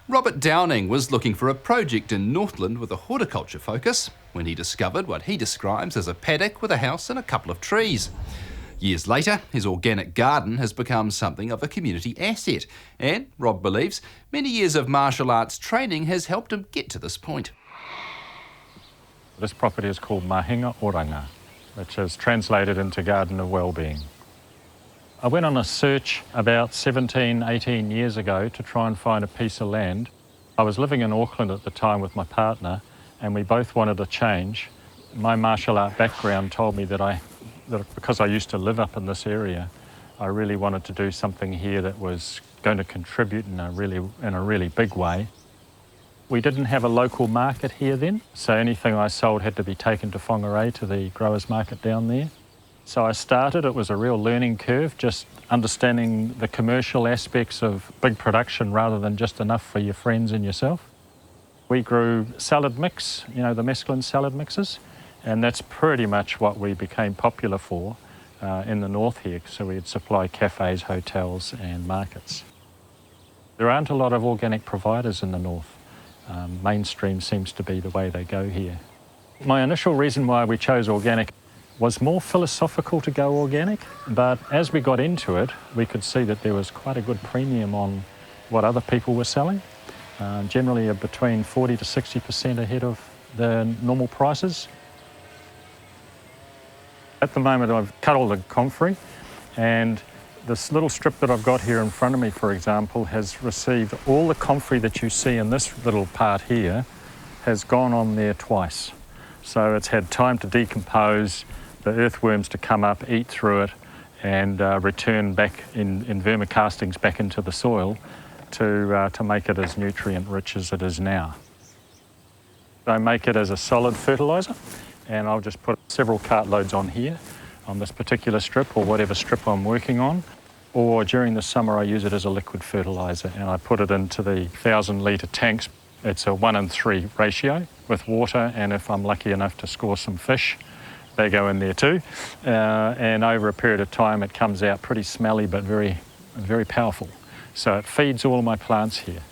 Robert Downing was looking for a project in Northland with a horticulture focus when he discovered what he describes as a paddock with a house and a couple of trees. Years later, his organic garden has become something of a community asset, and Rob believes many years of martial arts training has helped him get to this point. This property is called Mahinga Oranga, which is translated into Garden of Wellbeing. I went on a search about 17, 18 years ago to try and find a piece of land. I was living in Auckland at the time with my partner, and we both wanted a change. My martial art background told me that because I used to live up in this area, I really wanted to do something here that was going to contribute in a really big way. We didn't have a local market here then, so anything I sold had to be taken to Whangarei, to the growers market down there. So I started, it was a real learning curve, just understanding the commercial aspects of big production rather than just enough for your friends and yourself. We grew salad mix, the mesclun salad mixes, and that's pretty much what we became popular for in the north here. So we'd supply cafes, hotels and markets. There aren't a lot of organic providers in the north. Mainstream seems to be the way they go here. My initial reason why we chose organic was more philosophical to go organic, but as we got into it, we could see that there was quite a good premium on what other people were selling, generally between 40 to 60% ahead of the normal prices. At the moment, I've cut all the comfrey, and this little strip that I've got here in front of me, for example, has received all the comfrey that you see in this little part here has gone on there twice. So it's had time to decompose, the earthworms to come up, eat through it, and return back in vermicastings back into the soil to make it as nutrient rich as it is now. I make it as a solid fertiliser, and I'll just put several cartloads on here on this particular strip or whatever strip I'm working on. Or during the summer I use it as a liquid fertiliser, and I put it into the 1,000 litre tanks. It's a 1:3 ratio with water, and if I'm lucky enough to score some fish, they go in there too. And over a period of time it comes out pretty smelly but very, very powerful. So it feeds all of my plants here.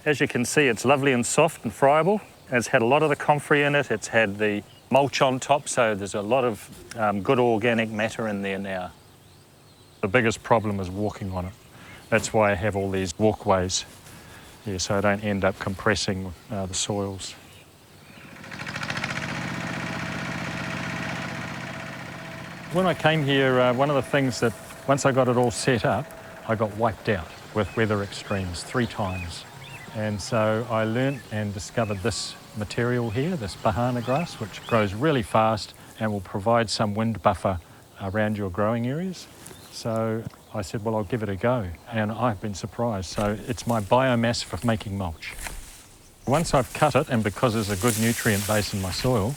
As you can see, it's lovely and soft and friable. It's had a lot of the comfrey in it. It's had the mulch on top, so there's a lot of good organic matter in there now. The biggest problem is walking on it. That's why I have all these walkways here, so I don't end up compressing the soils. When I came here, one of the things that, once I got it all set up, I got wiped out with weather extremes 3 times. And so I learnt and discovered this material here, this bahana grass, which grows really fast and will provide some wind buffer around your growing areas. So I said, well, I'll give it a go, and I've been surprised. So it's my biomass for making mulch. Once I've cut it, and because there's a good nutrient base in my soil,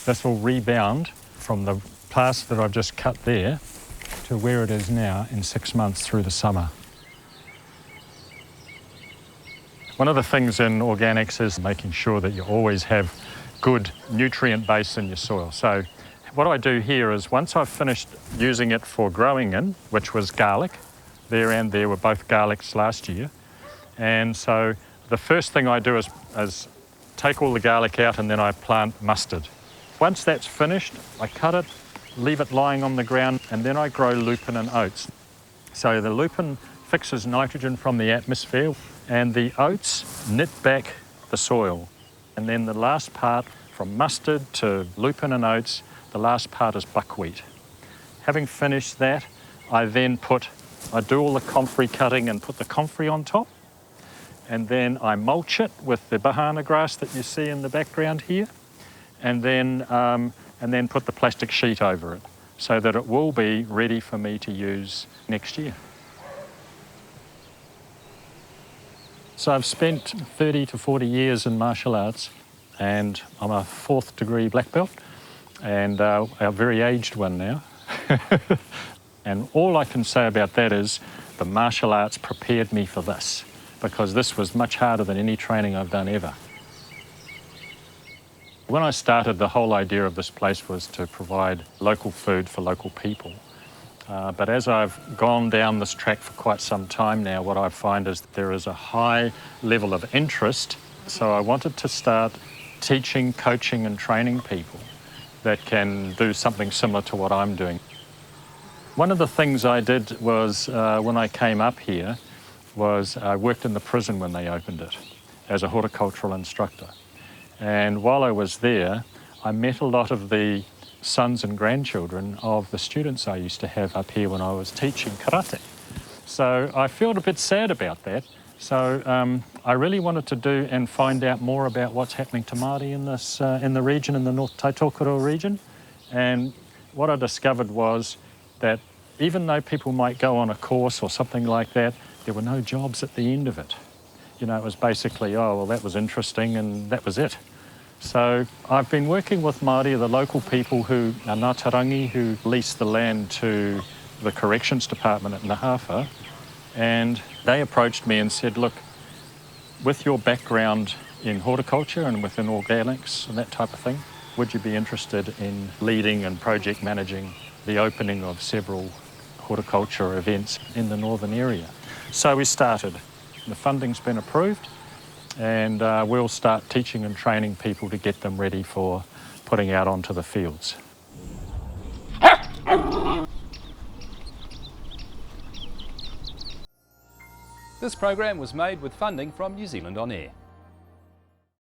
this will rebound from the plaster that I've just cut there to where it is now in 6 months through the summer. One of the things in organics is making sure that you always have good nutrient base in your soil. So what I do here is, once I've finished using it for growing in, which was garlic, there and there were both garlics last year, and so the first thing I do is take all the garlic out, and then I plant mustard. Once that's finished, I cut it, leave it lying on the ground, and then I grow lupin and oats. So the lupin fixes nitrogen from the atmosphere, and the oats knit back the soil. And then the last part, from mustard to lupin and oats, the last part is buckwheat. Having finished that, I do all the comfrey cutting and put the comfrey on top, and then I mulch it with the bahana grass that you see in the background here, and then put the plastic sheet over it so that it will be ready for me to use next year. So I've spent 30 to 40 years in martial arts, and I'm a 4th degree black belt, and a very aged one now. And all I can say about that is the martial arts prepared me for this, because this was much harder than any training I've done ever. When I started, the whole idea of this place was to provide local food for local people. But as I've gone down this track for quite some time now, what I find is that there is a high level of interest. So I wanted to start teaching, coaching and training people that can do something similar to what I'm doing. One of the things I did was, when I came up here, was I worked in the prison when they opened it as a horticultural instructor. And while I was there, I met a lot of the sons and grandchildren of the students I used to have up here when I was teaching karate. So I felt a bit sad about that. So I really wanted to do and find out more about what's happening to Māori in this in the region, in the North Taitokoro region. And what I discovered was that even though people might go on a course or something like that, there were no jobs at the end of it. You know, it was basically, oh, well, that was interesting and that was it. So I've been working with Māori, the local people who are Ngātarangi, who lease the land to the Corrections Department at Nahafa, and they approached me and said, look, with your background in horticulture and within organics and that type of thing, would you be interested in leading and project managing the opening of several horticulture events in the northern area? So we started. The funding's been approved, and we'll start teaching and training people to get them ready for putting out onto the fields. This program was made with funding from New Zealand On Air.